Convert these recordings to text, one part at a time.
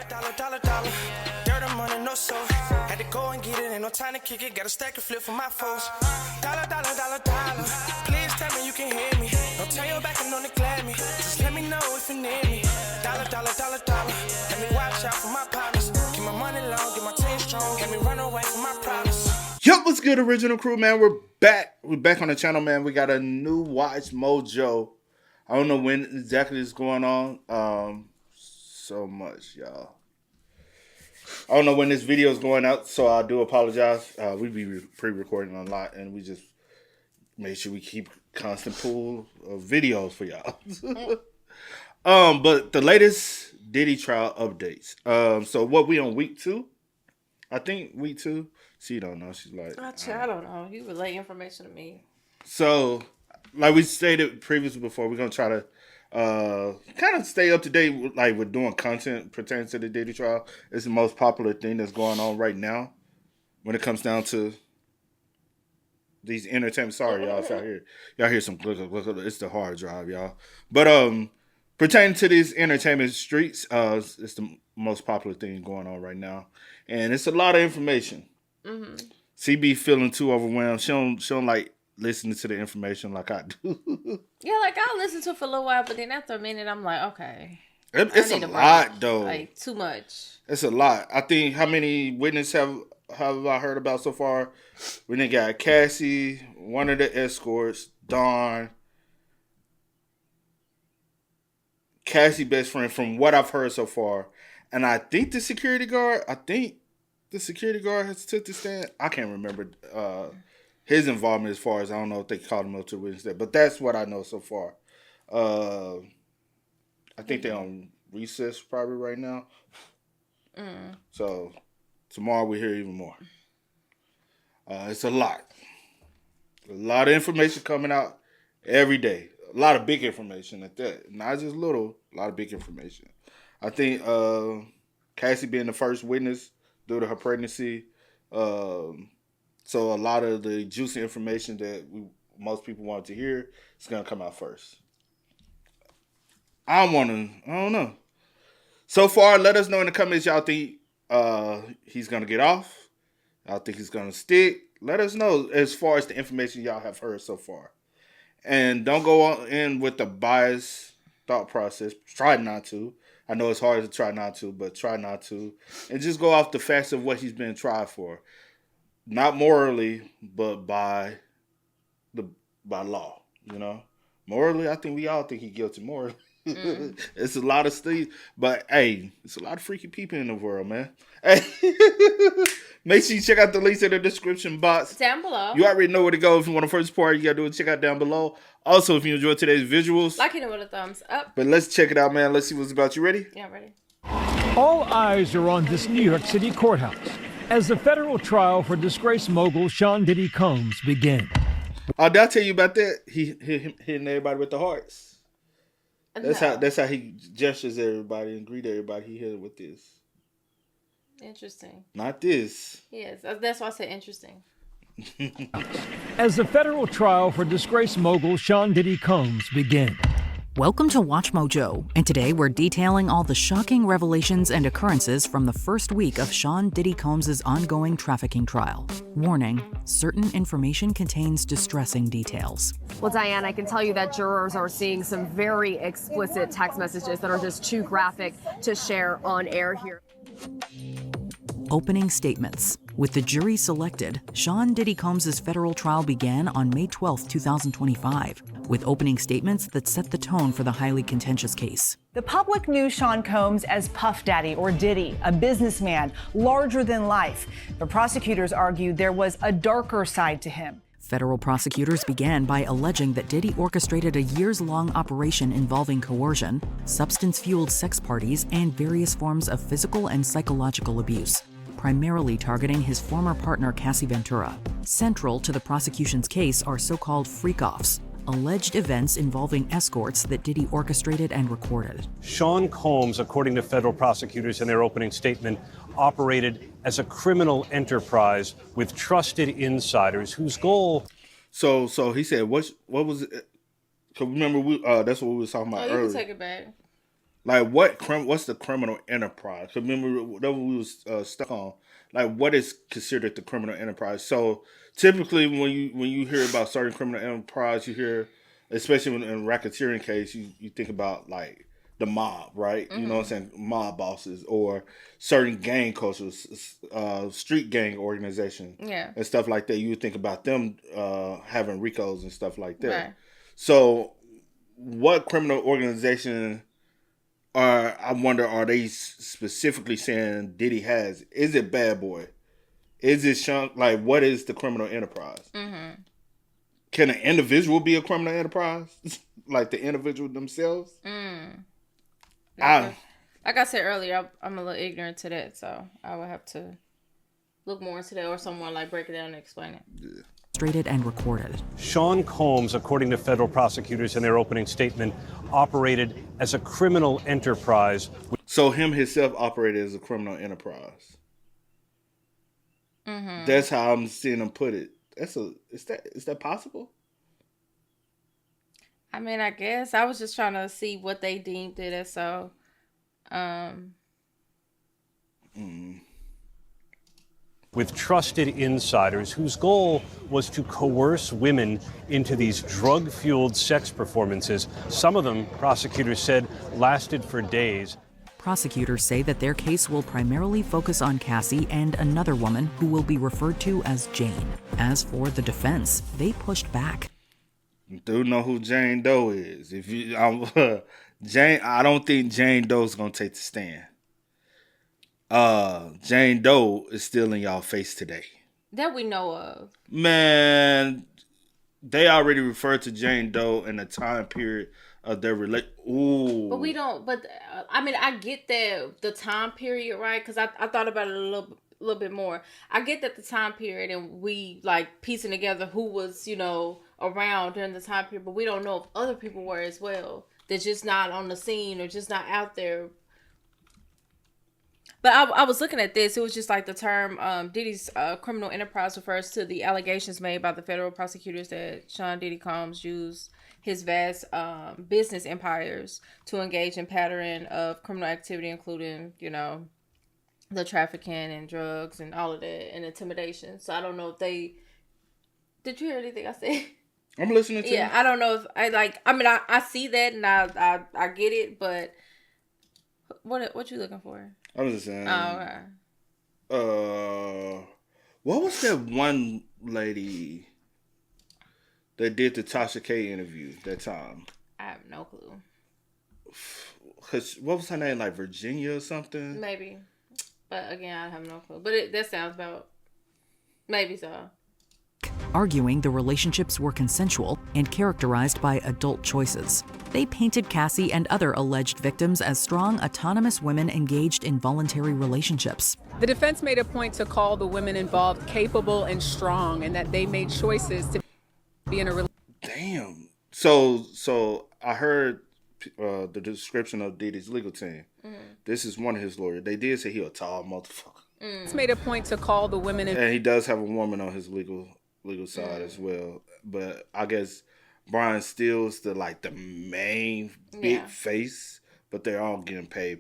Dollar. Dirt and money, no soul. Had to go and get it, ain't no time to kick it. Got a stack of flip for my foes. Dollar. Please tell me you can hear me. Don't turn your back and don't neglect me. Just let me know if you need me. Dollar. Let me watch out for my partners. Keep my money long, get my team strong. Let me run away from my problems. Yo, what's good, original crew, man? We're back. We're back on the channel, man. We got a new Watch Mojo. I don't know when exactly it's going on. So much, y'all. I don't know when this video is going out, so I do apologize. We be pre-recording a lot, and we just make sure we keep constant pool of videos for y'all. But the latest Diddy trial updates. So what, we on week 2? I think week 2. She don't know. She's like, I don't know. You relay information to me. So, like we stated previously before, we're gonna try to kind of stay up to date with doing content pertaining to the Diddy trial. It's the most popular thing that's going on right now when it comes down to these entertainment. Sorry, y'all, if y'all hear some click. It's the hard drive, y'all. But pertaining to these entertainment streets, it's the most popular thing going on right now, and it's a lot of information. Mm-hmm. CB feeling too overwhelmed. She don't like listening to the information like I do. Yeah, like I'll listen to it for a little while, but then after a minute, I'm like, okay. It's a lot, though. Like, too much. It's a lot. I think, how many witnesses have I heard about so far? We then got Cassie, one of the escorts, Dawn, Cassie best friend, from what I've heard so far. And I think the security guard has took the stand. I can't remember his involvement as far as, I don't know if they called him up to witness that, but that's what I know so far. I think they're on recess probably right now. So tomorrow we hear even more. It's a lot of information coming out every day. A lot of big information at that, not just little. A lot of big information. I think Cassie being the first witness due to her pregnancy. So a lot of the juicy information that most people wanted to hear is going to come out first. I don't know. So far, let us know in the comments y'all think he's going to get off. Y'all think he's going to stick. Let us know as far as the information y'all have heard so far. And don't go in with the biased thought process. Try not to. I know it's hard to try not to, but try not to. And just go off the facts of what he's been tried for. Not morally, but by law, you know. Morally, I think we all think he's guilty morally. It's a lot of stuff, but hey, it's a lot of freaky people in the world, man. Hey, make sure you check out the links in the description box down below. You already know where to go. If you want the first part, you gotta do it. Check out down below. Also, if you enjoyed today's visuals, like it with a thumbs up. But let's check it out, man. Let's see what's about. You ready? Yeah, I'm ready. All eyes are on this New York City courthouse as the federal trial for disgraced mogul Sean Diddy Combs begins. Oh, did I tell you about that? He hitting everybody with the hearts. That's how he gestures everybody and greet everybody. He hit it with this. Interesting. Not this. Yes, that's why I said interesting. As the federal trial for disgraced mogul Sean Diddy Combs begins. Welcome to Watch Mojo, and today we're detailing all the shocking revelations and occurrences from the first week of Sean Diddy Combs' ongoing trafficking trial. Warning, certain information contains distressing details. Well, Diane, I can tell you that jurors are seeing some very explicit text messages that are just too graphic to share on air here. Opening statements. With the jury selected, Sean Diddy Combs' federal trial began on May 12, 2025, with opening statements that set the tone for the highly contentious case. The public knew Sean Combs as Puff Daddy, or Diddy, a businessman, larger than life. But prosecutors argued there was a darker side to him. Federal prosecutors began by alleging that Diddy orchestrated a years-long operation involving coercion, substance-fueled sex parties, and various forms of physical and psychological abuse, primarily targeting his former partner Cassie Ventura. Central to the prosecution's case are so-called freak-offs, alleged events involving escorts that Diddy orchestrated and recorded. Sean Combs, according to federal prosecutors in their opening statement, operated as a criminal enterprise with trusted insiders whose goal... So he said, what was it? Cause remember, that's what we were talking about earlier. You can take it back. Like what's the criminal enterprise? 'Cause remember whatever we was stuck on. Like what is considered the criminal enterprise? So typically when you hear about certain criminal enterprise, you hear, especially in racketeering case, you think about like the mob, right? You know what I'm saying? Mob bosses or certain gang cultures, street gang organization, Yeah. and stuff like that. You would think about them having RICOs and stuff like that. Right. So what criminal organization I wonder, are they specifically saying Diddy has? Is it Bad Boy? Is it Sean? Like, what is the criminal enterprise? Mm-hmm. Can an individual be a criminal enterprise? Like the individual themselves? Like I said earlier, I'm a little ignorant to that, so I would have to look more into that, or someone like break it down and explain it. Yeah. Orchestrated and recorded. Sean Combs, according to federal prosecutors in their opening statement, operated as a criminal enterprise. So him himself operated as a criminal enterprise. Mm-hmm. That's how I'm seeing him put it. Is that possible? I mean, I guess I was just trying to see what they deemed it as. So, With trusted insiders whose goal was to coerce women into these drug-fueled sex performances. Some of them, prosecutors said, lasted for days. Prosecutors say that their case will primarily focus on Cassie and another woman who will be referred to as Jane. As for the defense, they pushed back. You do know who Jane Doe is. If you Jane, I don't think Jane Doe's gonna take the stand. Jane Doe is still in y'all face today. that we know of. Man, they already referred to Jane Doe in the time period of their Ooh. But we don't. But I mean, I get that the time period, right? Because I thought about it a little bit more. I get that the time period, and we like piecing together who was around during the time period, but we don't know if other people were as well. They're just not on the scene or just not out there. But I was looking at this. It was just like the term Diddy's criminal enterprise refers to the allegations made by the federal prosecutors that Sean Diddy Combs used his vast business empires to engage in pattern of criminal activity, including, the trafficking and drugs and all of that and intimidation. So I don't know if they... Did you hear anything I said? I'm listening to you. I don't know if I see that and I get it, but what you looking for? I was just saying. Oh, okay. What was that one lady that did the Tasha K interview that time? I have no clue. Cause what was her name? Like Virginia or something? Maybe, but again, I have no clue. But that sounds about maybe so. Arguing the relationships were consensual and characterized by adult choices. They painted Cassie and other alleged victims as strong, autonomous women engaged in voluntary relationships. The defense made a point to call the women involved capable and strong, and that they made choices to be in a relationship. Damn. So I heard the description of Diddy's legal team. Mm-hmm. This is one of his lawyers. They did say he a tall motherfucker. It's made a point to call the women and he does have a woman on his legal side as well. But I guess Brian Steele's the main big face, but they're all getting paid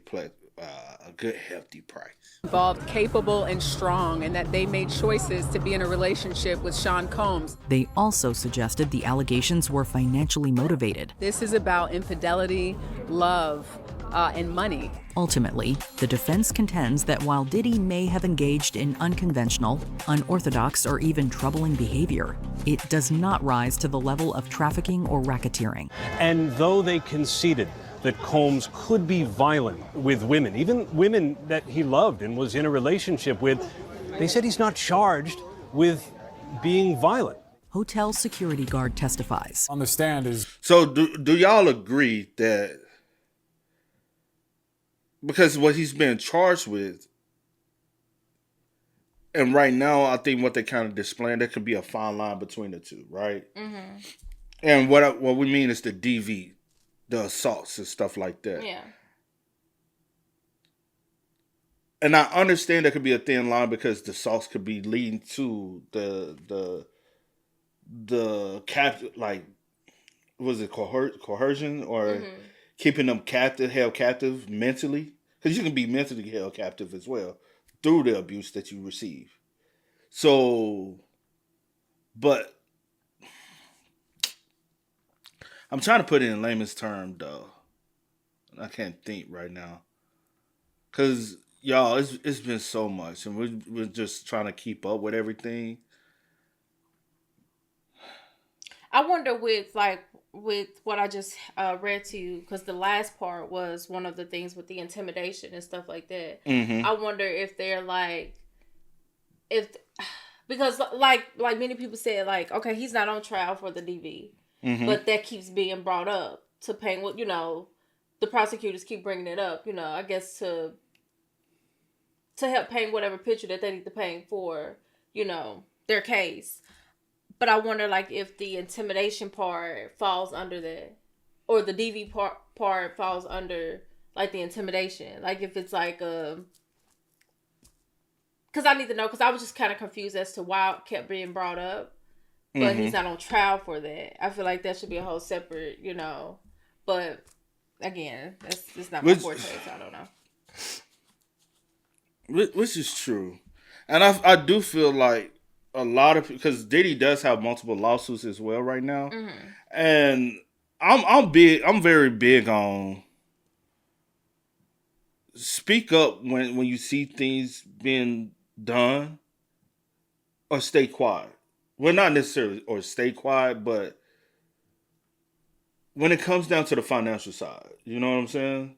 a good hefty price. Involved capable and strong, and that they made choices to be in a relationship with Sean Combs. They also suggested the allegations were financially motivated. This is about infidelity, love, and money. Ultimately, the defense contends that while Diddy may have engaged in unconventional, unorthodox, or even troubling behavior, it does not rise to the level of trafficking or racketeering. And though they conceded that Combs could be violent with women, even women that he loved and was in a relationship with, they said he's not charged with being violent. Hotel security guard testifies. On the stand is... So do y'all agree that, because what he's been charged with, and right now I think what they kind of displaying, there could be a fine line between the two, right? Mm-hmm. And what we mean is the DV, the assaults and stuff like that. Yeah. And I understand there could be a thin line because the assaults could be leading to the was it coercion or keeping them held captive mentally, because you can be mentally held captive as well through the abuse that you receive. So, but I'm trying to put it in layman's term though. I can't think right now, cause y'all, it's been so much, and we're just trying to keep up with everything. I wonder with what I just read to you, because the last part was one of the things with the intimidation and stuff like that. Mm-hmm. I wonder if they're because like many people said, like, okay, he's not on trial for the DV, Mm-hmm. but that keeps being brought up to paint what, the prosecutors keep bringing it up, I guess to help paint whatever picture that they need to paint for, their case. But I wonder, like, if the intimidation part falls under that, or the DV part falls under, like, the intimidation. Like, if it's like because I need to know, because I was just kind of confused as to why it kept being brought up. But Mm-hmm. he's not on trial for that. I feel like that should be a whole separate, But again, that's not my forte, so I don't know. Which is true, and I do feel like a lot of, because Diddy does have multiple lawsuits as well right now, Mm-hmm. and I'm very big on speak up when you see things being done, or stay quiet. Well, not necessarily or stay quiet, but when it comes down to the financial side, you know what I'm saying?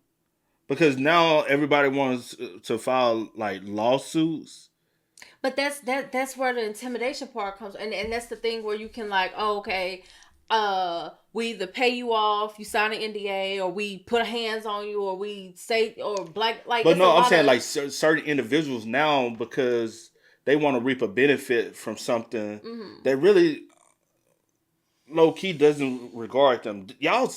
Because now everybody wants to file like lawsuits. But that's where the intimidation part comes, and that's the thing where you can like, oh, okay, we either pay you off, you sign an NDA, or we put hands on you, or we say, or black, like. But no, I'm saying like certain individuals now, because they want to reap a benefit from something Mm-hmm. that really low key doesn't regard them. Y'all,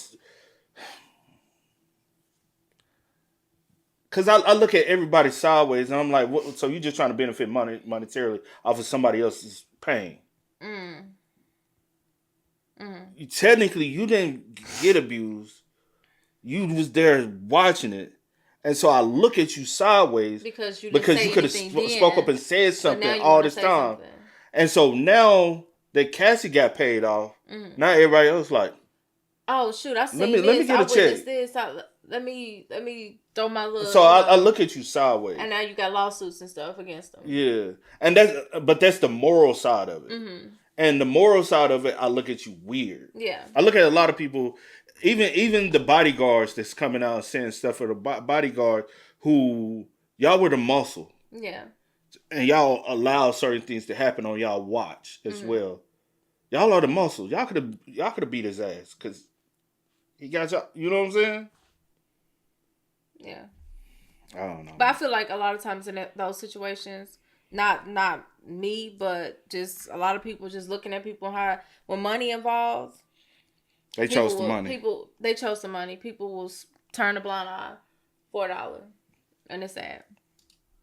because I look at everybody sideways and I'm like, what, so you just trying to benefit monetarily off of somebody else's pain. Technically, you didn't get abused. You was there watching it. And so I look at you sideways because you could have spoke up and said something all this time. And so now that Cassie got paid off, now everybody else like, oh shoot, I see let me get a check. Let me throw my little. So I look at you sideways, and now you got lawsuits and stuff against them. Yeah, and that's the moral side of it. Mm-hmm. And the moral side of it, I look at you weird. Yeah, I look at a lot of people, even the bodyguards that's coming out and saying stuff for the bodyguard who y'all were the muscle. Yeah, and y'all allow certain things to happen on y'all watch as well. Y'all are the muscle. Y'all could have beat his ass because he got y'all. You know what I'm saying? Yeah. I don't know. But I feel like a lot of times in those situations, not me, but just a lot of people just looking at people when money involved. They chose the money. They chose the money. People will turn a blind eye for $1, and it's sad.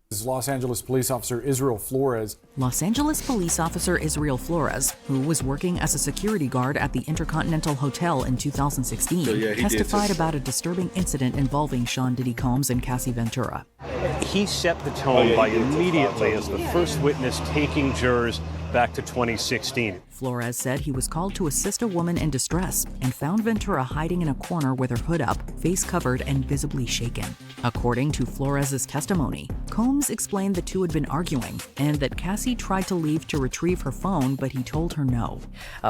This is Los Angeles police officer Israel Flores. Los Angeles police officer Israel Flores, who was working as a security guard at the Intercontinental Hotel in 2016, testified about a disturbing incident involving Sean Diddy Combs and Cassie Ventura. He set the tone by immediately as the first witness taking jurors back to 2016. Flores said he was called to assist a woman in distress and found Ventura hiding in a corner with her hood up, face covered, and visibly shaken. According to Flores' testimony, Combs explained the two had been arguing and that Cassie tried to leave to retrieve her phone, but he told her no.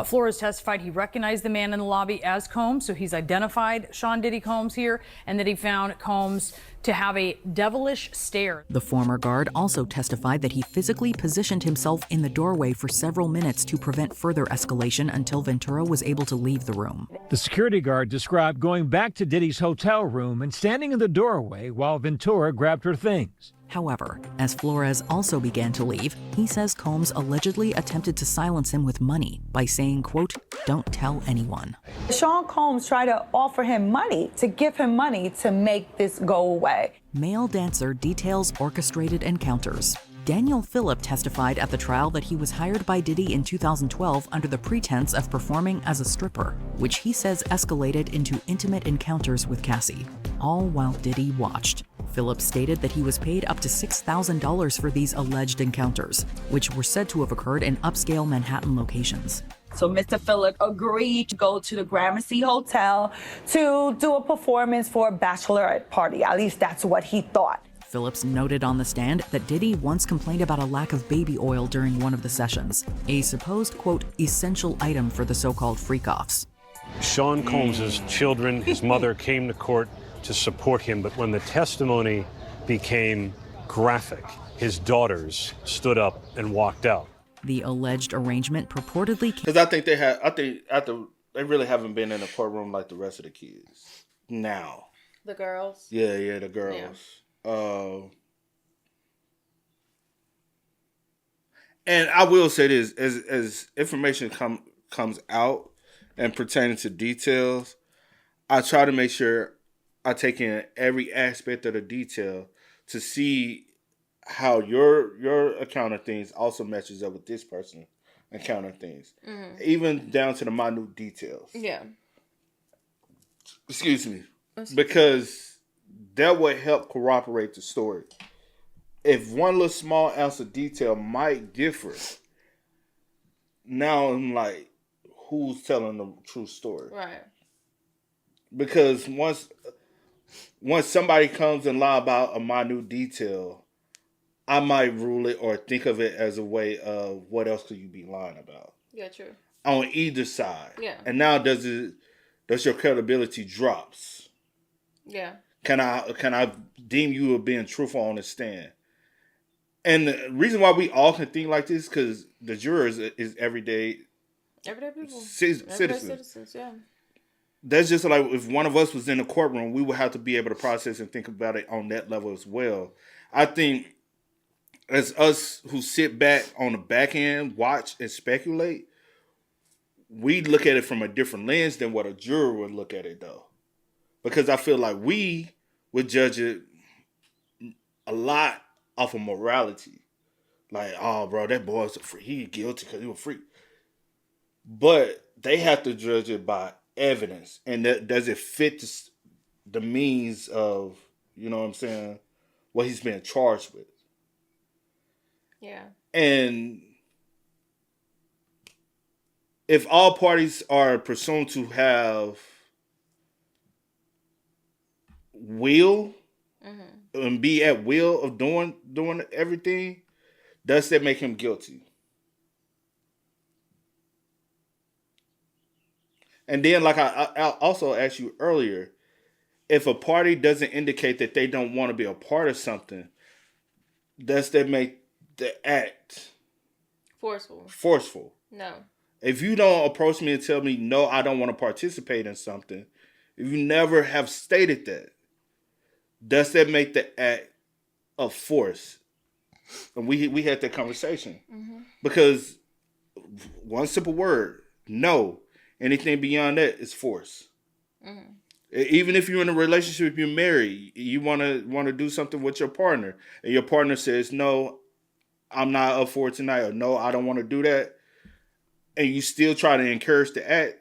Flores testified he recognized the man in the lobby as Combs, so he's identified Sean Diddy Combs here, and that he found Combs to have a devilish stare. The former guard also testified that he physically positioned himself in the doorway for several minutes to prevent further escalation until Ventura was able to leave the room. The security guard described going back to Diddy's hotel room and standing in the doorway while Ventura grabbed her things. However, as Flores also began to leave, he says Combs allegedly attempted to silence him with money by saying, quote, "Don't tell anyone." Sean Combs tried to offer him money, to give him money to make this go away. Male dancer details orchestrated encounters. Daniel Phillip testified at the trial that he was hired by Diddy in 2012 under the pretense of performing as a stripper, which he says escalated into intimate encounters with Cassie, all while Diddy watched. Phillip stated that he was paid up to $6,000 for these alleged encounters, which were said to have occurred in upscale Manhattan locations. So Mr. Phillip agreed to go to the Gramercy Hotel to do a performance for a bachelorette party. At least that's what he thought. Phillips noted on the stand that Diddy once complained about a lack of baby oil during one of the sessions, a supposed, quote, essential item for the so-called freak-offs. Sean Combs' children, his mother, came to court to support him, but when the testimony became graphic, his daughters stood up and walked out. The alleged arrangement purportedly... Because I think they really haven't been in a courtroom like the rest of the kids. Now. The girls? Yeah, the girls. Yeah. And I will say this, as information comes out and pertaining to details, I try to make sure I take in every aspect of the detail to see how your account of things also matches up with this person's account of things. Mm-hmm. Even down to the minute details. Yeah. Excuse me. Because that would help corroborate the story. If one little small ounce of detail might differ, now I'm like, who's telling the true story? Right. Because once somebody comes and lie about a minute detail, I might rule it or think of it as a way of what else could you be lying about? Yeah, true. On either side. Yeah. And now does your credibility drops? Yeah. Can I deem you as being truthful on the stand? And the reason why we all can think like this because the jurors is everyday people. Citizens. Yeah. That's just like if one of us was in the courtroom, we would have to be able to process and think about it on that level as well. I think as us who sit back on the back end, watch and speculate, we look at it from a different lens than what a juror would look at it, though. Because I feel like we would judge it a lot off of morality. Like, oh, bro, that boy's a freak. He guilty because he was a freak. But they have to judge it by evidence. And does it fit the means of, you know what I'm saying, what he's being charged with? Yeah. And if all parties are presumed to have will and be at will of doing everything, does that make him guilty? And then, like I also asked you earlier, if a party doesn't indicate that they don't want to be a part of something, does that make the act forceful? No. If you don't approach me and tell me, no, I don't want to participate in something, if you never have stated that, does that make the act of force? And we had that conversation. Mm-hmm. Because one simple word, no. Anything beyond that is force. Mm-hmm. Even if you're in a relationship, if you're married, you want to do something with your partner, and your partner says, no, I'm not up for it tonight, or no, I don't want to do that, and you still try to encourage the act,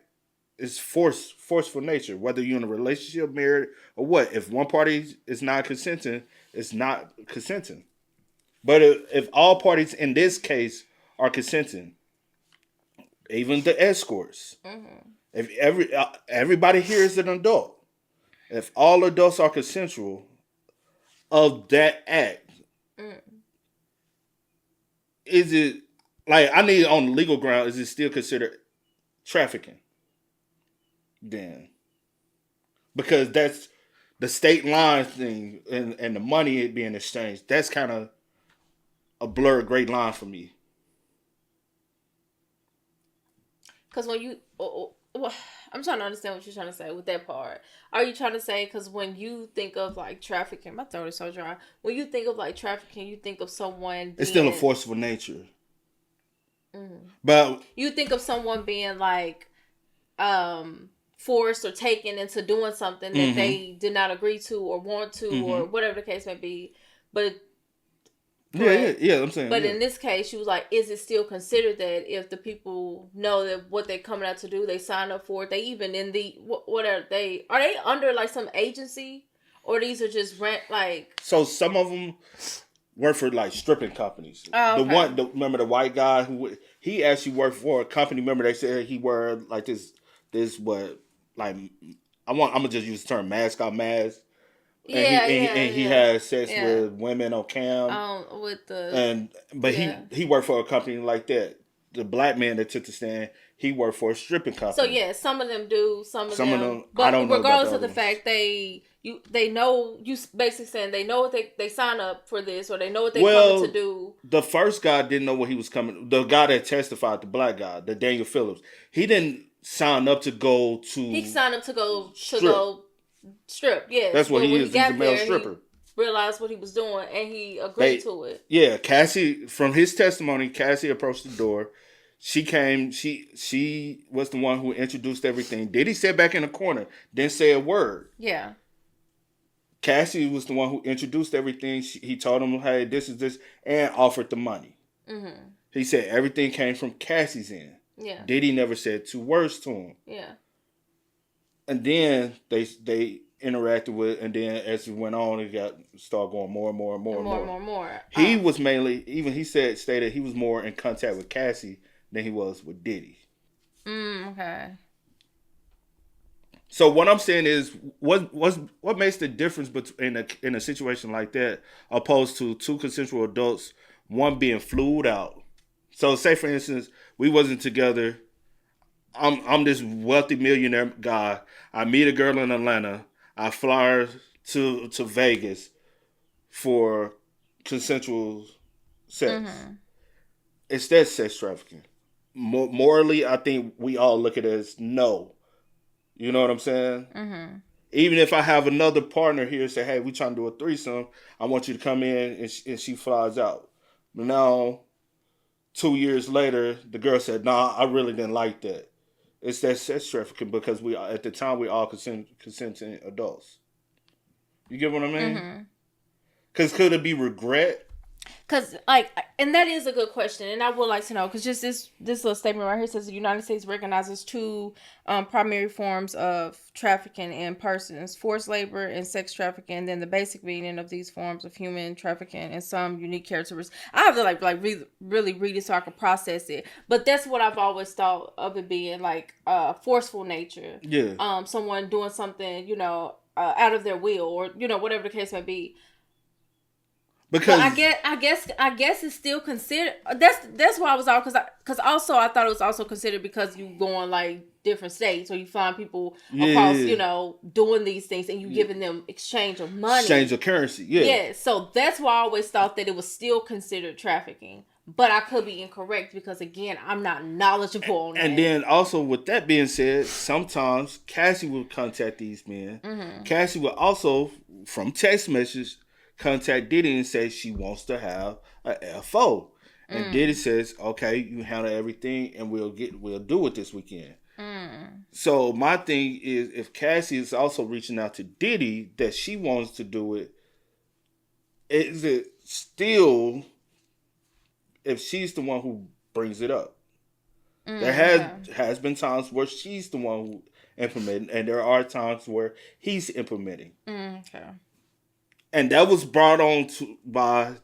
it's forceful nature, whether you're in a relationship, married, or what. If one party is not consenting, it's not consenting. But if all parties in this case are consenting, even the escorts, if everybody here is an adult, if all adults are consensual of that act, is it, like, I need on the legal ground, is it still considered trafficking? Then. Because that's the state line thing and the money being exchanged. That's kind of a blurred gray line for me. Because when you... I'm trying to understand what you're trying to say with that part. Are you trying to say, because when you think of, like, trafficking... My throat is so dry. When you think of, like, trafficking, you think of someone being... It's still a forceful nature. Mm-hmm. But... You think of someone being, like... forced or taken into doing something that they did not agree to or want to or whatever the case may be. But Yeah, I'm saying. But yeah. in this case, she was like, is it still considered that if the people know that what they're coming out to do, they sign up for it? They even in the, what are they under like some agency? Or these are just rent, like... So some of them work for like stripping companies. Oh, okay. Remember the white guy he actually worked for a company. Remember they said he wore like this what, like, I'm gonna just use the term mascot mask. And he had sex with women on cam. But he worked for a company like that. The black man that took the stand, he worked for a stripping company. So some of them do, some of them. But I don't know. Regardless of the fact they know, you basically saying they know what they sign up for this, or they know what they coming to do. The first guy didn't know what he was coming. The guy that testified, the black guy, the Daniel Phillips, he didn't sign up to go to. He signed up to go strip. Yes, that's what he is. He's a male stripper. He realized what he was doing and he agreed to it. Yeah, Cassie. From his testimony, Cassie approached the door. She came. She was the one who introduced everything. Diddy sat back in the corner, didn't say a word. Yeah. Cassie was the one who introduced everything. He told him, "Hey, this is this," and offered the money. Mm-hmm. He said everything came from Cassie's end. Yeah. Diddy never said 2 words to him. Yeah. And then they interacted with, and then as it went on, it started going more and more. He was mainly, even he stated he was more in contact with Cassie than he was with Diddy. Okay. So what I'm saying is, what makes the difference between in a situation like that, opposed to 2 consensual adults, one being flued out. So say for instance, we wasn't together. I'm this wealthy millionaire guy. I meet a girl in Atlanta. I fly her to Vegas for consensual sex. Mm-hmm. It's that sex trafficking. Morally, I think we all look at it as no. You know what I'm saying? Mm-hmm. Even if I have another partner here say, hey, we trying to do a threesome, I want you to come in, and she flies out. But now, 2 years later, the girl said, nah, I really didn't like that. It's that sex trafficking because at the time we all consenting adults. You get what I mean? Because could it be regret? Because, and that is a good question, and I would like to know, because just this little statement right here says the United States recognizes 2 primary forms of trafficking in persons: forced labor and sex trafficking. And then the basic meaning of these forms of human trafficking and some unique characteristics. I have to really read it so I can process it. But that's what I've always thought of it being, forceful nature. Yeah. Someone doing something, out of their will, or whatever the case may be. Because but I guess it's still considered. That's why I was all because also I thought it was also considered because you go on different states, or you find people across doing these things, and you giving them exchange of money, exchange of currency. Yeah. So that's why I always thought that it was still considered trafficking. But I could be incorrect because, again, I'm not knowledgeable on that. And then also, with that being said, sometimes Cassie will contact these men. Mm-hmm. Cassie will also, from text message, contact Diddy and say she wants to have a FO. And Diddy says, okay, you handle everything and we'll do it this weekend. So my thing is, if Cassie is also reaching out to Diddy that she wants to do it, is it still, if she's the one who brings it up? There has been times where she's the one who implemented, and there are times where he's implementing. Okay. And that was brought on by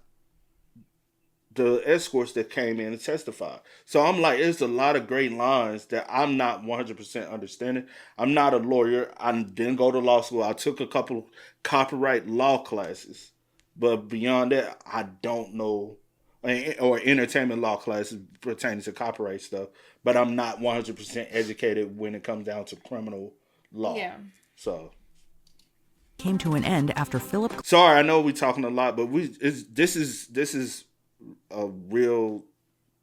the escorts that came in and testified. So I'm like, there's a lot of great lines that I'm not 100% understanding. I'm not a lawyer. I didn't go to law school. I took a couple copyright law classes. But beyond that, I don't know. Or entertainment law classes pertaining to copyright stuff. But I'm not 100% educated when it comes down to criminal law. Yeah. So came to an end after Philip. Sorry, I know we're talking a lot, but this is a real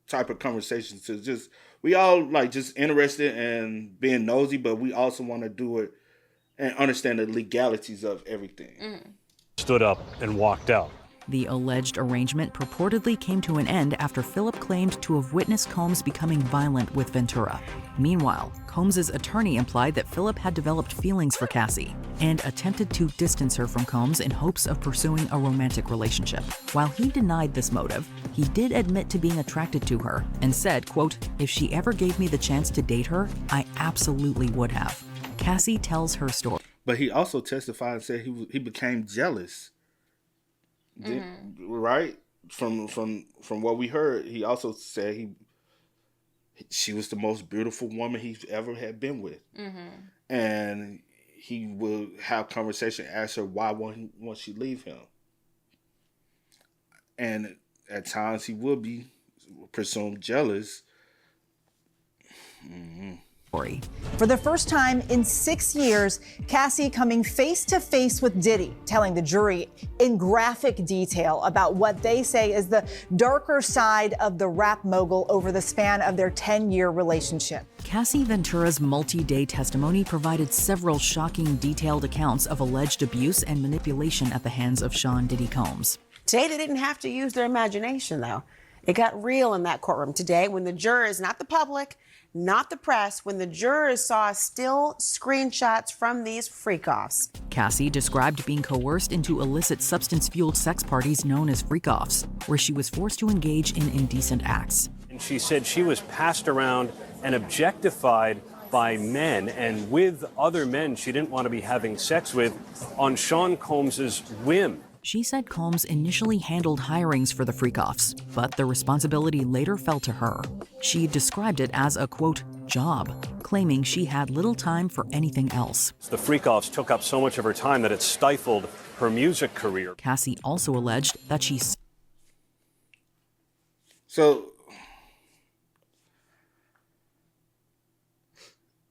type of conversation to we all just interested and being nosy, but we also want to do it and understand the legalities of everything. Stood up and walked out. The alleged arrangement purportedly came to an end after Philip claimed to have witnessed Combs becoming violent with Ventura. Meanwhile, Combs' attorney implied that Philip had developed feelings for Cassie and attempted to distance her from Combs in hopes of pursuing a romantic relationship. While he denied this motive, he did admit to being attracted to her and said, quote, "If she ever gave me the chance to date her, I absolutely would have." Cassie tells her story. But he also testified and said he became jealous. Right? From what we heard, he also said she was the most beautiful woman he's ever had been with. And he would have conversation, ask her why won't she leave him. And at times he would be presumed jealous. For the first time in 6 years, Cassie coming face to face with Diddy, telling the jury in graphic detail about what they say is the darker side of the rap mogul over the span of their 10-year relationship. Cassie Ventura's multi-day testimony provided several shocking, detailed accounts of alleged abuse and manipulation at the hands of Sean Diddy Combs. Today, they didn't have to use their imagination, though. It got real in that courtroom today when the jurors, not the public, not the press, when the jurors saw still screenshots from these freak-offs. Cassie described being coerced into illicit substance-fueled sex parties known as freak-offs, where she was forced to engage in indecent acts. And she said she was passed around and objectified by men, and with other men she didn't want to be having sex with on Sean Combs' whim. She said Combs initially handled hirings for the freak-offs, but the responsibility later fell to her. She described it as a, quote, job, claiming she had little time for anything else. The freak-offs took up so much of her time that it stifled her music career. Cassie also alleged that she... So,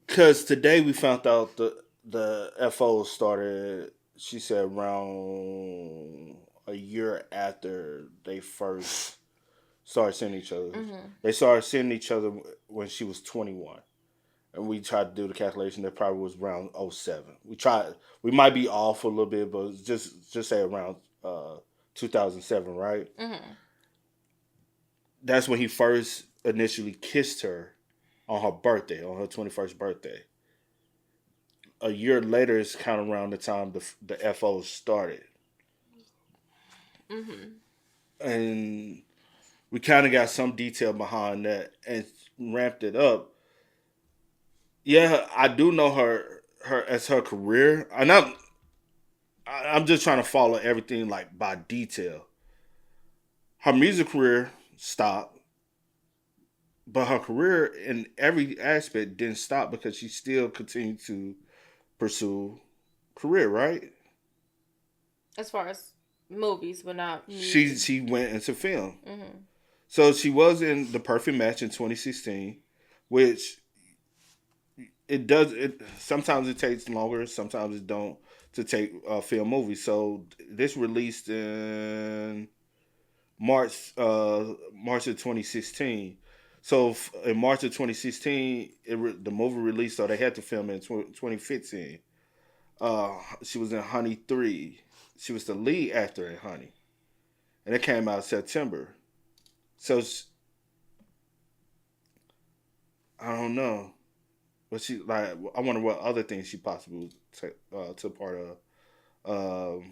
because today we found out the FO started, she said, around a year after they first started seeing each other. They started seeing each other when she was 21. And we tried to do the calculation. That probably was around 07. We might be off a little bit, but just say around 2007, right? That's when he first initially kissed her on her birthday, on her 21st birthday. A year later is kind of around the time the FO started. And we kind of got some detail behind that and ramped it up. Yeah, I do know her as her career. And I'm just trying to follow everything like by detail. Her music career stopped. But her career in every aspect didn't stop because she still continued to pursue career, right? As far as movies, but not music. She went into film. So she was in The Perfect Match in 2016, which sometimes it takes longer, sometimes it don't, to take film movies. So this released in March of 2016. So in March of 2016, the movie released, so they had to film it in 2015. She was in Honey 3. She was the lead actor in Honey. And it came out in September. So, I don't know. But I wonder what other things she possibly took part of.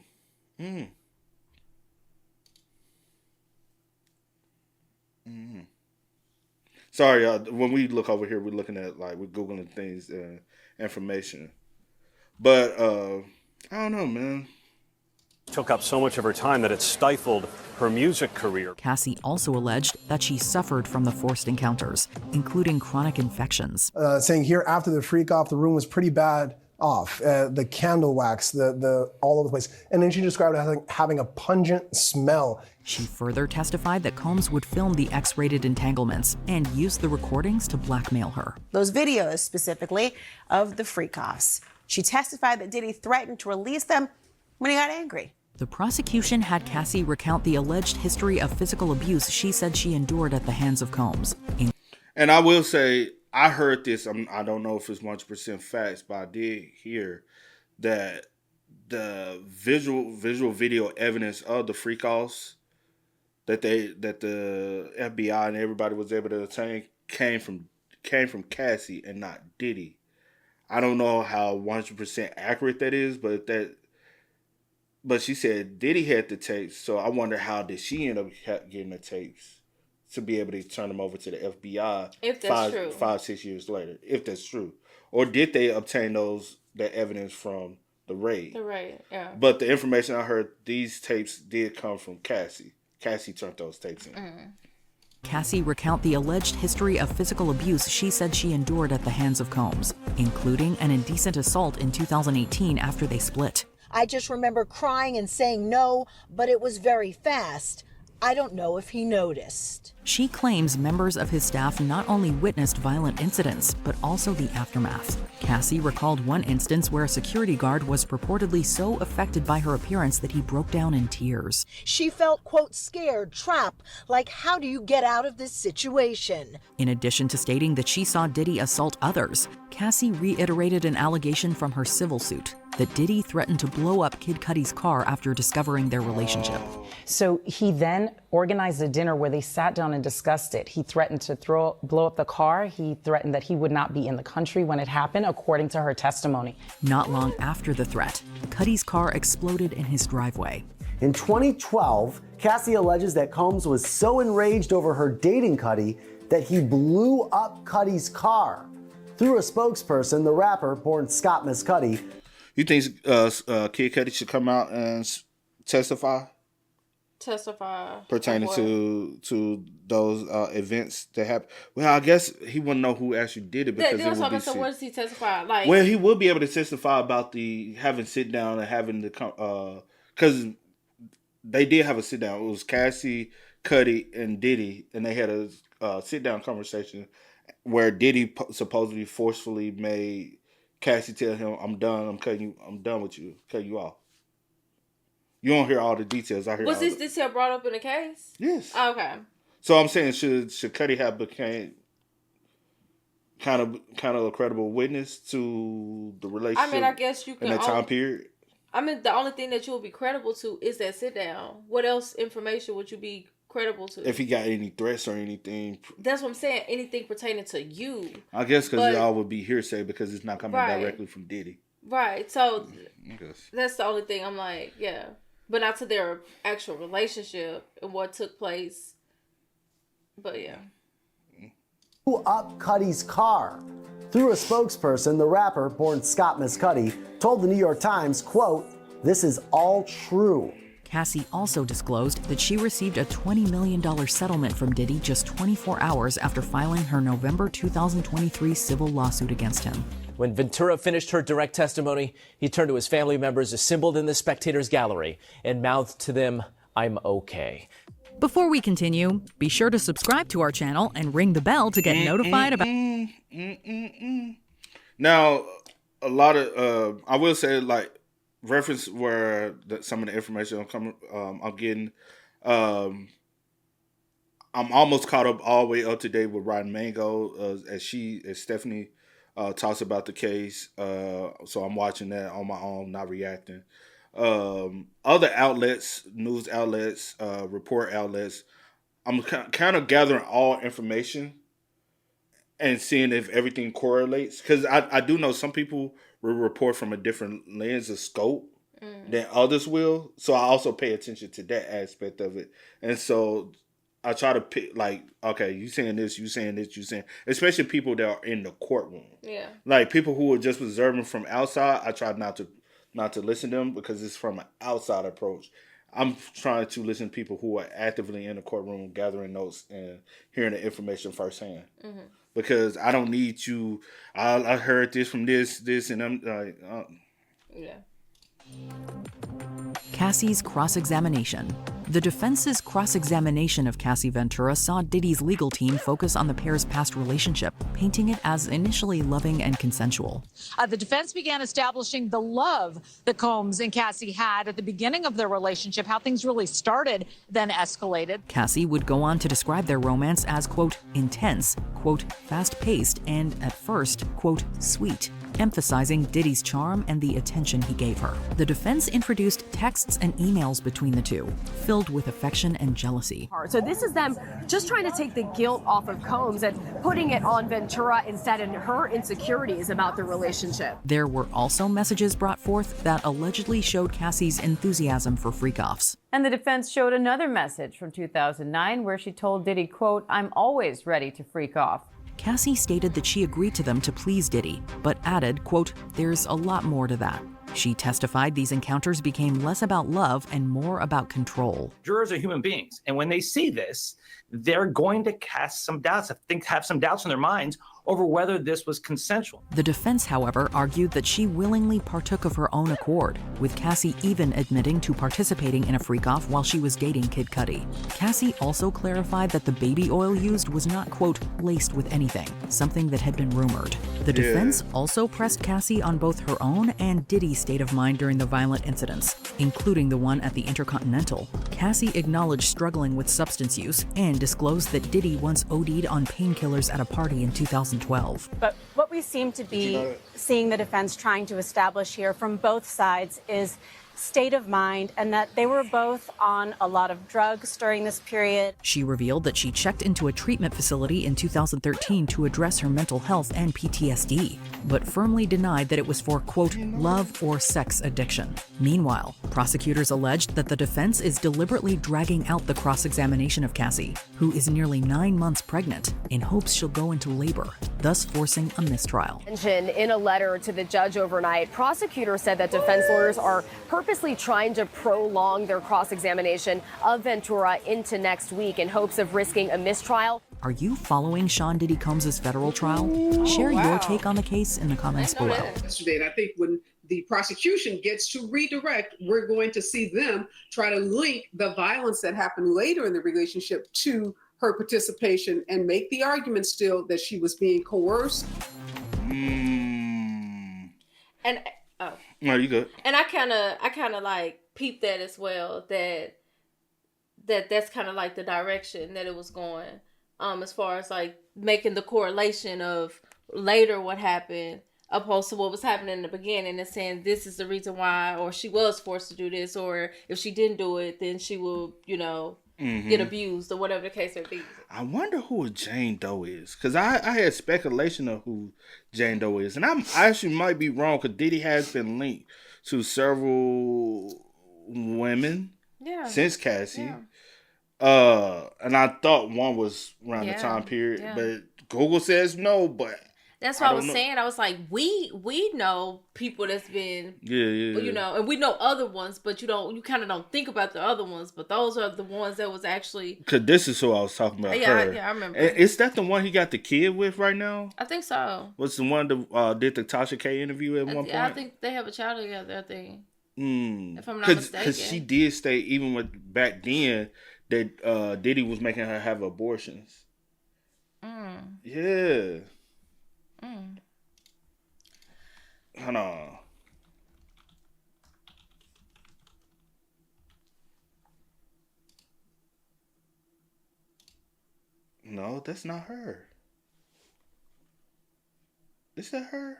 Sorry, when we look over here, we're looking at, we're Googling things and information. But, I don't know, man. Took up so much of her time that it stifled her music career. Cassie also alleged that she suffered from the forced encounters, including chronic infections. Saying here after the freak off, the room was pretty bad off. The candle wax, the all over the place. And then she described it as having a pungent smell. She further testified that Combs would film the X-rated entanglements and use the recordings to blackmail her. Those videos specifically of the freak-offs. She testified that Diddy threatened to release them when he got angry. The prosecution had Cassie recount the alleged history of physical abuse she said she endured at the hands of Combs. And I will say, I heard this, I don't know if it's 100% facts, but I did hear that the visual video evidence of the freak offs that the FBI and everybody was able to obtain came from Cassie and not Diddy. I don't know how 100% accurate that is, but she said Diddy had the tapes, so I wonder how did she end up getting the tapes to be able to turn them over to the FBI if that's true. 5-6 years later, if that's true. Or did they obtain that evidence from the raid? The raid, yeah. But the information I heard, these tapes did come from Cassie. Cassie turned those tapes in. Mm. Cassie recount the alleged history of physical abuse she said she endured at the hands of Combs, including an indecent assault in 2018 after they split. I just remember crying and saying no, but it was very fast. I don't know if he noticed. She claims members of his staff not only witnessed violent incidents, but also the aftermath. Cassie recalled one instance where a security guard was purportedly so affected by her appearance that he broke down in tears. She felt, quote, scared, trapped, like how do you get out of this situation? In addition to stating that she saw Diddy assault others, Cassie reiterated an allegation from her civil suit that Diddy threatened to blow up Kid Cudi's car after discovering their relationship. So he then organized a dinner where they sat down and discussed it. He threatened to blow up the car. He threatened that he would not be in the country when it happened, according to her testimony. Not long after the threat, Cudi's car exploded in his driveway. In 2012, Cassie alleges that Combs was so enraged over her dating Cudi that he blew up Cudi's car. Through a spokesperson, the rapper, born Scott Mescudi. You think Kid Cudi should come out and testify? Pertaining to those events that happened. Well, I guess he wouldn't know who actually did it because that's what I'm saying. What does he testify? Like, well, he would be able to testify about the having sit down and having the because they did have a sit down. It was Cassie, Cudi, and Diddy, and they had a sit down conversation where Diddy supposedly forcefully made Cassie tell him, "I'm done. I'm done with you. Cut you off." You don't hear all the details. I hear. Was this detail brought up in the case? Yes. Oh, okay. So I'm saying, should Cudi have became kind of a credible witness to the relationship? I mean, I guess you can in that time period. I mean, the only thing that you will be credible to is that sit down. What else information would you be credible to? If he got any threats or anything. That's what I'm saying. Anything pertaining to you. I guess because it all would be hearsay because it's not coming directly from Diddy. Right. So that's the only thing I'm like, yeah. But not to their actual relationship and what took place. But yeah. Blew up Cudi's car. Through a spokesperson, the rapper, born Scott Mescudi, told the New York Times, quote, "This is all true." Cassie also disclosed that she received a $20 million settlement from Diddy just 24 hours after filing her November 2023 civil lawsuit against him. When Ventura finished her direct testimony, he turned to his family members assembled in the spectators gallery and mouthed to them, "I'm okay." Before we continue, be sure to subscribe to our channel and ring the bell to get notified about... Now, a lot of, I will say, like, reference where some of the information I'm getting, I'm almost caught up all the way up to date with Rotten Mango as Stephanie talks about the case. So I'm watching that on my own, not reacting. Other outlets, news outlets, report outlets, I'm kind of gathering all information and seeing if everything correlates. Because I do know some people will report from a different lens of scope than others will. So I also pay attention to that aspect of it. And so I try to pick, like, okay, you saying this, you saying this, you saying, especially people that are in the courtroom. Yeah. Like people who are just observing from outside, I try not to listen to them because it's from an outside approach. I'm trying to listen to people who are actively in the courtroom, gathering notes and hearing the information firsthand. Mm-hmm. Because I don't need you. I heard this from this, and I'm like, yeah. Cassie's cross-examination. The defense's cross-examination of Cassie Ventura saw Diddy's legal team focus on the pair's past relationship, painting it as initially loving and consensual. The defense began establishing the love that Combs and Cassie had at the beginning of their relationship, how things really started, then escalated. Cassie would go on to describe their romance as, quote, intense, quote, fast-paced, and at first, quote, sweet, emphasizing Diddy's charm and the attention he gave her. The defense introduced texts and emails between the two, filled with affection and jealousy. So this is them just trying to take the guilt off of Combs and putting it on Ventura instead, and her insecurities about the relationship. There were also messages brought forth that allegedly showed Cassie's enthusiasm for freak-offs. And the defense showed another message from 2009 where she told Diddy, quote, "I'm always ready to freak off." Cassie stated that she agreed to them to please Diddy, but added, quote, "There's a lot more to that." She testified these encounters became less about love and more about control. Jurors are human beings, and when they see this, they're going to cast some doubts, have some doubts in their minds over whether this was consensual. The defense, however, argued that she willingly partook of her own accord, with Cassie even admitting to participating in a freak-off while she was dating Kid Cudi. Cassie also clarified that the baby oil used was not, quote, laced with anything, something that had been rumored. The defense also pressed Cassie on both her own and Diddy's state of mind during the violent incidents, including the one at the Intercontinental. Cassie acknowledged struggling with substance use and disclosed that Diddy once OD'd on painkillers at a party in 2012. But what we seem to be seeing the defense trying to establish here from both sides is state of mind, and that they were both on a lot of drugs during this period. She revealed that she checked into a treatment facility in 2013 to address her mental health and PTSD, but firmly denied that it was for, quote, love or sex addiction. Meanwhile, prosecutors alleged that the defense is deliberately dragging out the cross-examination of Cassie, who is nearly 9 months pregnant, in hopes she'll go into labor, thus forcing a mistrial. In a letter to the judge overnight, prosecutors said that defense lawyers are purposely trying to prolong their cross-examination of Ventura into next week in hopes of risking a mistrial. Are you following Sean Diddy Combs' federal trial? Share your take on the case in the comments below. Yesterday, and I think when the prosecution gets to redirect, we're going to see them try to link the violence that happened later in the relationship to her participation and make the argument still that she was being coerced. And no, you good. And I kind of like peeped that as well. That's kind of like the direction that it was going. As far as like making the correlation of later what happened opposed to what was happening in the beginning, and saying this is the reason why, or she was forced to do this, or if she didn't do it, then she will, get abused, or whatever the case may be. I wonder who Jane Doe is, because I had speculation of who Jane Doe is, and I actually might be wrong, because Diddy has been linked to several women since Cassie. And I thought one was around the time period, but Google says no, but that's what I was saying. I was like, we know people that's been, and we know other ones, but you kind of don't think about the other ones, but those are the ones that was actually. Because this is who I was talking about. Yeah, her. I remember. Is that the one he got the kid with right now? I think so. What's the one that did the Tasha K interview at one point? I think they have a child together. I think. If I'm not mistaken. Because she did stay even with back then that Diddy was making her have abortions. Yeah. Hold on. No, that's not her. Is that her?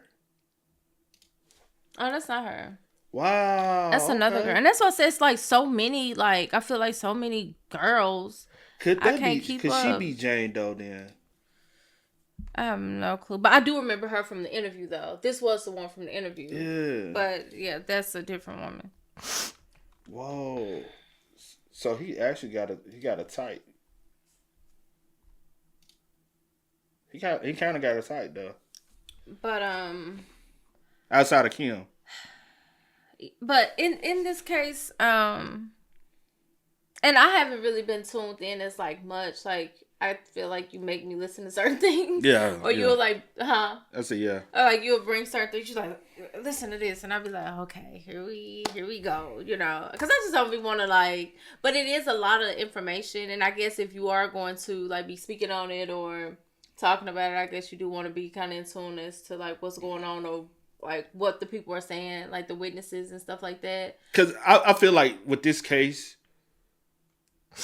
Oh, that's not her. Wow. That's another girl. And that's what I said. It's like so many, like, I feel like so many girls. Could that can't be, keep could up. she be Jane Doe then? I have no clue. But I do remember her from the interview, though. This was the one from the interview. Yeah. But, yeah, that's a different woman. Whoa. So he actually got a type. He kind of got a type, though. But, outside of Kim. But in this case, and I haven't really been tuned in as like much. Like I feel like you make me listen to certain things. Yeah. Or you'll like, huh? I say yeah. Or like you'll bring certain things. You're like, listen to this, and I'll be like, okay, here we go. You know, because I just don't be want to like. But it is a lot of information, and I guess if you are going to like be speaking on it or talking about it, I guess you do want to be kind of in tune as to like what's going on or like what the people are saying, like the witnesses and stuff like that. Because I feel like with this case,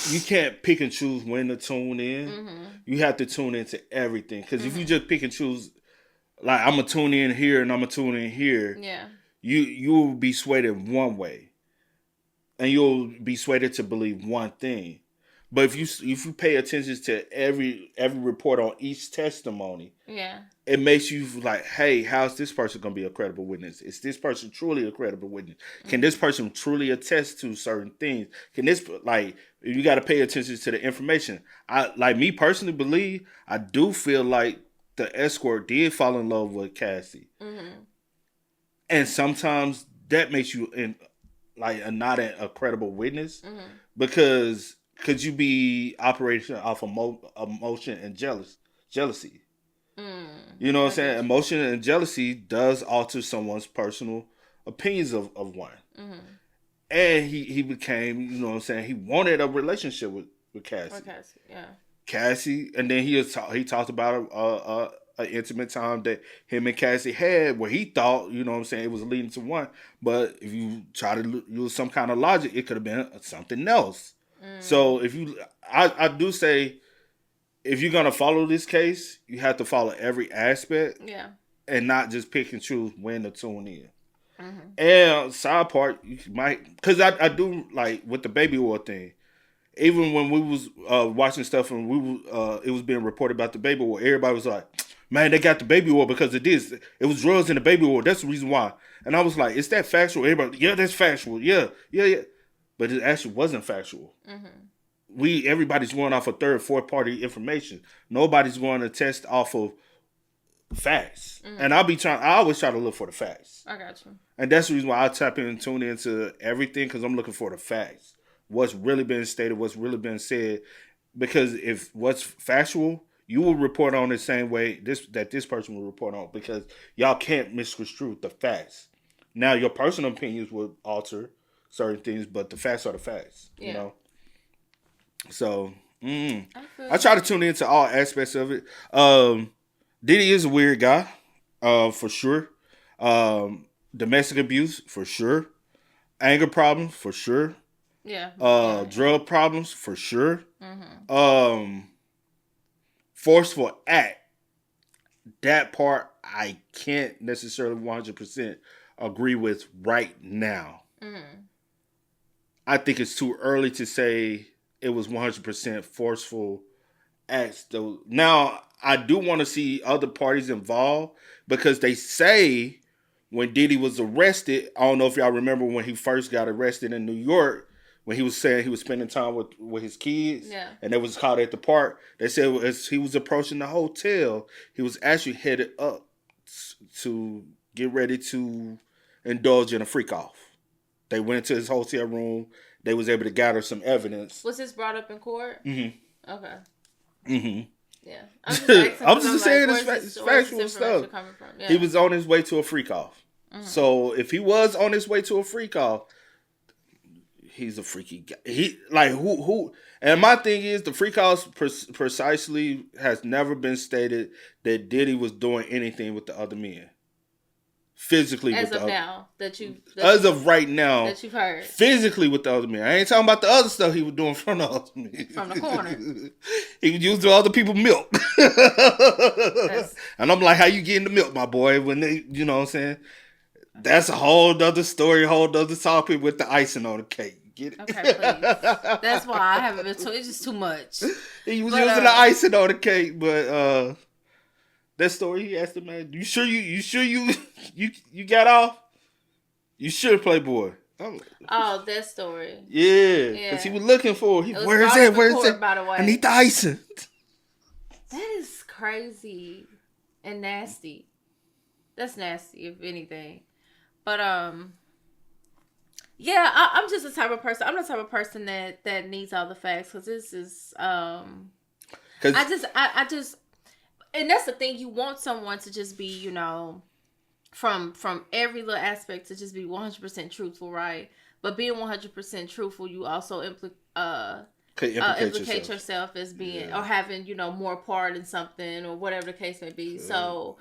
you can't pick and choose when to tune in. Mm-hmm. You have to tune into everything. Because if you just pick and choose, like I'm gonna tune in here and I'm gonna tune in here, yeah, you will be swayed in one way, and you'll be swayed to believe one thing. But if you pay attention to every report on each testimony, yeah, it makes you like, hey, how's this person going to be a credible witness? Is this person truly a credible witness? Can this person truly attest to certain things? Can this, like, you got to pay attention to the information. I me personally believe, I do feel like the escort did fall in love with Cassie. Mm-hmm. And sometimes that makes you not a credible witness because could you be operating off emotion and jealousy? You know what I'm saying? Emotion and jealousy does alter someone's personal opinions of one. Mm-hmm. And he became, you know what I'm saying, he wanted a relationship with Cassie. With Cassie, yeah. Cassie, and then he talked about an intimate time that him and Cassie had where he thought, you know what I'm saying, it was leading to one. But if you try to use some kind of logic, it could have been something else. So if I do say, if you're gonna follow this case, you have to follow every aspect, and not just pick and choose when to tune in. Mm-hmm. And side part, you might, because I do like with the baby oil thing. Even when we was watching stuff and it was being reported about the baby oil, everybody was like, "Man, they got the baby oil because of this. It was drugs in the baby oil. That's the reason why." And I was like, "Is that factual?" Everybody, yeah, that's factual. Yeah. But it actually wasn't factual. Mm-hmm. Everybody's going off of third, fourth party information. Nobody's going to test off of facts. Mm-hmm. And I always try to look for the facts. I got you. And that's the reason why I tap in and tune into everything, because I'm looking for the facts. What's really been stated, what's really been said. Because if what's factual, you will report on the same way that this person will report on, because y'all can't misconstrue the facts. Now, your personal opinions will alter certain things, but the facts are the facts, you know? So, I try to tune into all aspects of it. Diddy is a weird guy, for sure. Domestic abuse, for sure. Anger problems, for sure. Drug problems, for sure. Mm-hmm. Forceful act. That part, I can't necessarily 100% agree with right now. Mm-hmm. I think it's too early to say it was 100% forceful acts. Though now, I do want to see other parties involved, because they say when Diddy was arrested, I don't know if y'all remember when he first got arrested in New York, when he was saying he was spending time with his kids, and they was caught at the park. They said as he was approaching the hotel, he was actually headed up to get ready to indulge in a freak off. They went to his hotel room. They was able to gather some evidence. Was this brought up in court? Mm-hmm. Okay. Mm-hmm. Yeah. I'm just saying it's factual stuff. Yeah. He was on his way to a freak off. Mm-hmm. So if he was on his way to a freak off, he's a freaky guy. He who and my thing is, the freak off precisely has never been stated that Diddy was doing anything with the other men. Physically as with of the now as of right now that you've heard, physically with the other men. I ain't talking about the other stuff he was doing from the other men. From the corner. He was using other people's milk. And I'm like, how you getting the milk, my boy? When they, you know what I'm saying? That's a whole other story, whole other topic with the icing on the cake. Get it? Okay, please. That's why I haven't been it's just too much. He was using the icing on the cake, but that story, he asked the man, you sure you got off? You sure, Playboy? Oh, that story. Yeah, because he was looking for it. Where is that? By the way. I need the icing. That is crazy and nasty. That's nasty, if anything. But yeah, I'm just the type of person. I'm the type of person that needs all the facts, because this is I just, and that's the thing. You want someone to just be, you know, from every little aspect to just be 100% truthful, right? But being 100% truthful, you also implicate yourself as being or having, you know, more part in something or whatever the case may be. So,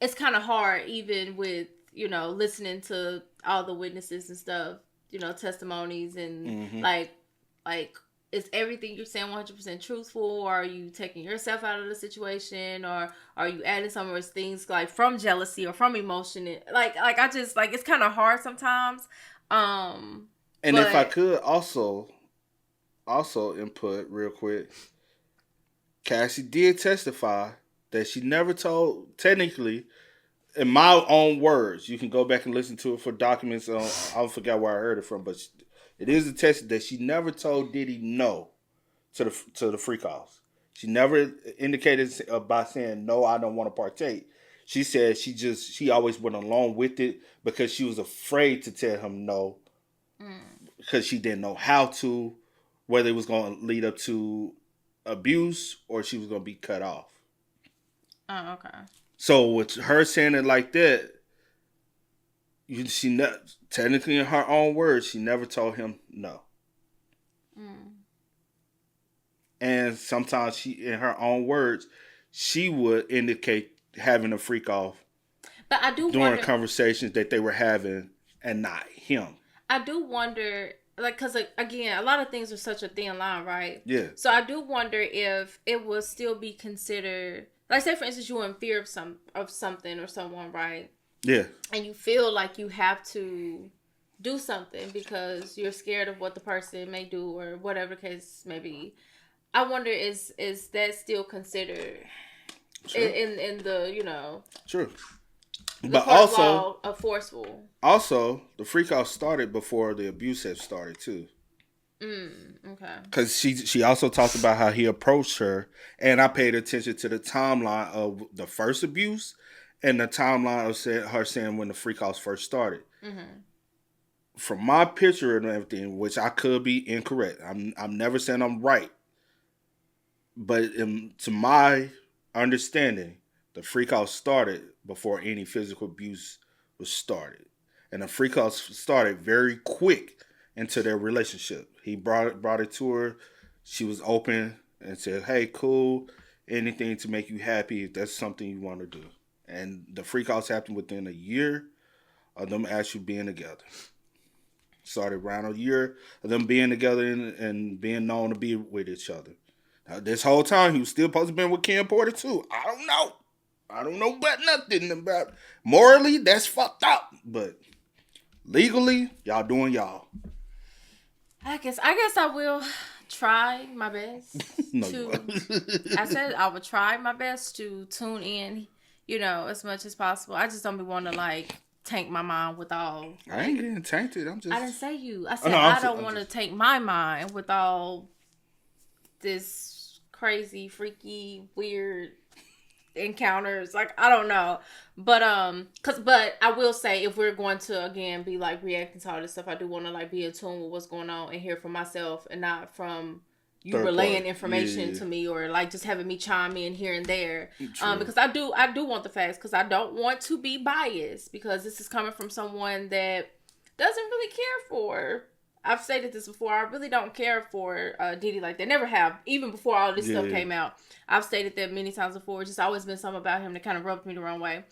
it's kind of hard, even with, you know, listening to all the witnesses and stuff, you know, testimonies and like is everything you're saying 100% truthful, or are you taking yourself out of the situation, or are you adding some of those things like from jealousy or from emotion? Like I just like, it's kind of hard sometimes. And if I could also input real quick, Cassie did testify that she never told, technically, in my own words, you can go back and listen to it for documents. I forgot where I heard it from, but it is attested that she never told Diddy no to the freak offs. She never indicated by saying no, I don't want to partake. She said she always went along with it because she was afraid to tell him no, because she didn't know how to, whether it was going to lead up to abuse or she was going to be cut off. Oh, okay. So with her saying it like that, technically in her own words, she never told him no. And sometimes she, in her own words, she would indicate having a freak off. But I do during wonder, conversations that they were having and not him. I do wonder, like, because again, a lot of things are such a thin line, right? Yeah. So I do wonder if it will still be considered, like, say for instance, you're in fear of something or someone, right? Yeah. And you feel like you have to do something because you're scared of what the person may do or whatever the case may be. I wonder, is that still considered in the, you know... True. But also forceful. Also, the freak off started before the abuse had started too. Okay. Because she also talked about how he approached her, and I paid attention to the timeline of the first abuse and the timeline of her saying when the freak offs first started. From my picture and everything, which I could be incorrect, I'm never saying I'm right, but to my understanding, the freak off started before any physical abuse was started. And the freak off started very quick into their relationship. He brought it to her. She was open and said, hey, cool, anything to make you happy if that's something you want to do. And the freak offs happened within a year of them actually being together. Started around a year of them being together and being known to be with each other. Now, this whole time, he was still supposed to be with Kim Porter, too. I don't know about nothing about. Morally, that's fucked up. But legally, y'all doing y'all. I guess I will try my best I said I would try my best to tune in, you know, as much as possible. I just don't be wanting to, like, tank my mind with all. Like, I ain't getting tainted. I didn't say you. I said I don't want to tank my mind with all this crazy, freaky, weird encounters. Like, I don't know. But I will say, if we're going to again be like reacting to all this stuff, I do want to like be in tune with what's going on and hear from myself and not from you relaying information to me or like just having me chime in here and there. Because I do want the facts, because I don't want to be biased, because this is coming from someone that doesn't really care for. I've stated this before. I really don't care for Diddy like that. Never have. Even before all this stuff came out. I've stated that many times before. It's just always been something about him that kind of rubbed me the wrong way.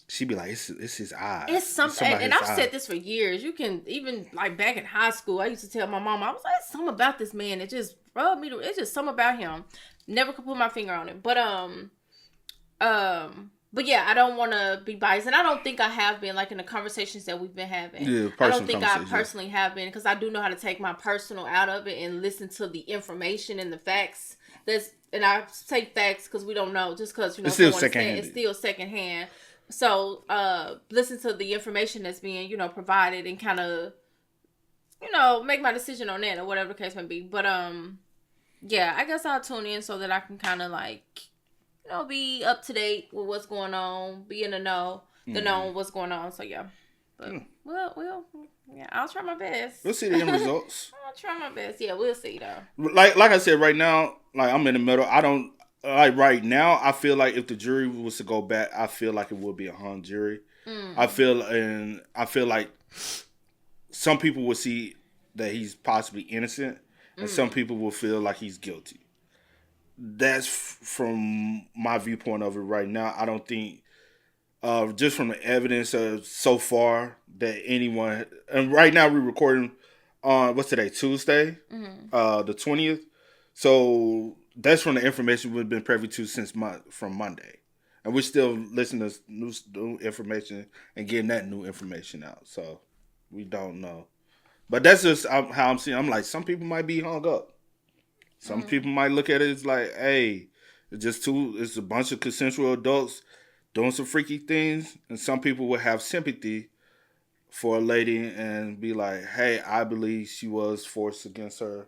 She'd be like, it's his eyes. It's something. And I've said this for years. You can, even like back in high school, I used to tell my mom, I was like, something about this man. It just rubbed me. It's just something about him. Never could put my finger on it. But yeah, I don't want to be biased, and I don't think I have been, like in the conversations that we've been having. Yeah, I don't think I personally have been, because I do know how to take my personal out of it and listen to the information and the facts. And I say facts because we don't know, just because, you know, it's still secondhand. It's still secondhand. So listen to the information that's being, you know, provided and kind of, you know, make my decision on that or whatever the case may be. But yeah, I guess I'll tune in so that I can kind of like, you know, be up to date with what's going on, be in the know, know what's going on. So yeah, but yeah, I'll try my best. We'll see the end results. I'll try my best. Yeah, we'll see though. Like I said, right now, like I'm in the middle. I don't like right now. I feel like if the jury was to go back, I feel like it would be a hung jury. I feel like some people would see that he's possibly innocent, and some people will feel like he's guilty. That's from my viewpoint of it right now. I don't think, just from the evidence so far, that anyone. And right now we're recording on what's today, Tuesday, the 20th. So that's from the information we've been privy to from Monday, and we're still listening to new information and getting that new information out. So we don't know, but that's just how I'm seeing. I'm like, some people might be hung up. Some people might look at it as like, hey, it's a bunch of consensual adults doing some freaky things, and some people would have sympathy for a lady and be like, hey, I believe she was forced against her.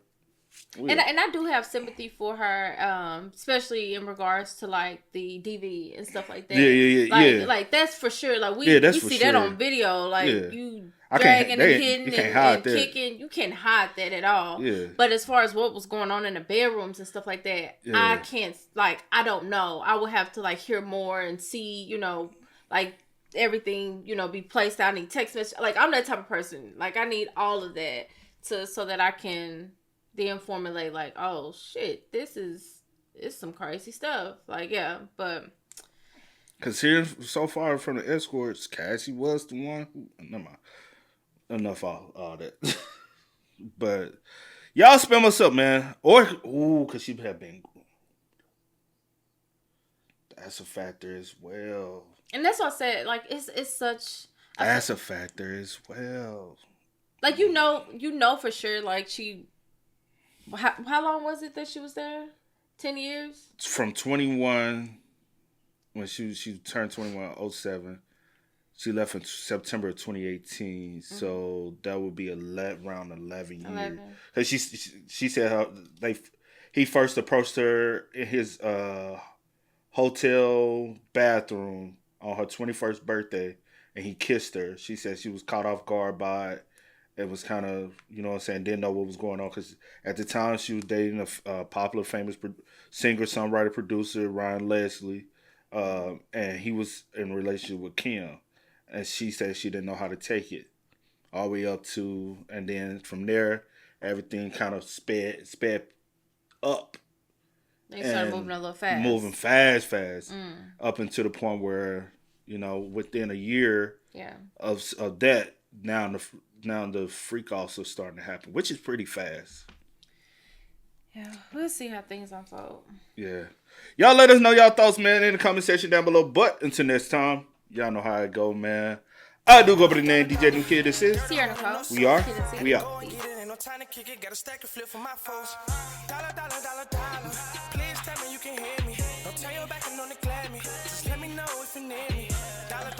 And I do have sympathy for her, especially in regards to like the DV and stuff like that. Yeah. Like that's for sure. Like we see that on video. Like you dragging and hitting and kicking, you can't hide that at all. Yeah. But as far as what was going on in the bedrooms and stuff like that, I can't. Like I don't know. I would have to like hear more and see. Like everything. Be placed out. I need text message. Like I'm that type of person. Like I need all of that so that I can then formulate like, oh shit, it's some crazy stuff. Like, yeah, but because here so far from the escorts, Cassie was the one who, never mind. Enough all that. But y'all spam us up, man. Or because she have been. That's a factor as well. And that's what I said. Like it's such. That's a factor as well. Like you know for sure. Like she. How long was it that she was there? 10 years? From 21, when she turned 21 in 07. She left in September of 2018. So that would be around 11 years. Because she said he first approached her in his hotel bathroom on her 21st birthday, and he kissed her. She said she was caught off guard by it. It was kind of, didn't know what was going on. Because at the time, she was dating a popular, famous singer, songwriter, producer, Ryan Leslie. And he was in a relationship with Kim. And she said she didn't know how to take it. All the way up to, and then from there, everything kind of sped up. They started moving a little fast. Moving fast. Up until the point where, within a year of that, now the freak offs are starting to happen, which is pretty fast. Yeah, we'll see how things unfold. Yeah. Y'all let us know y'all thoughts, man, in the comment section down below. But until next time, y'all know how it go, man. I do go by the name DJ New Kid. This is Sierra Nicole. We are. We out. Time to kick it, got a stack of flip for my folks. Dollar. Please tell me you can hear me. Don't turn your back and don't neglect me. Just let me know if you need me. Dollar.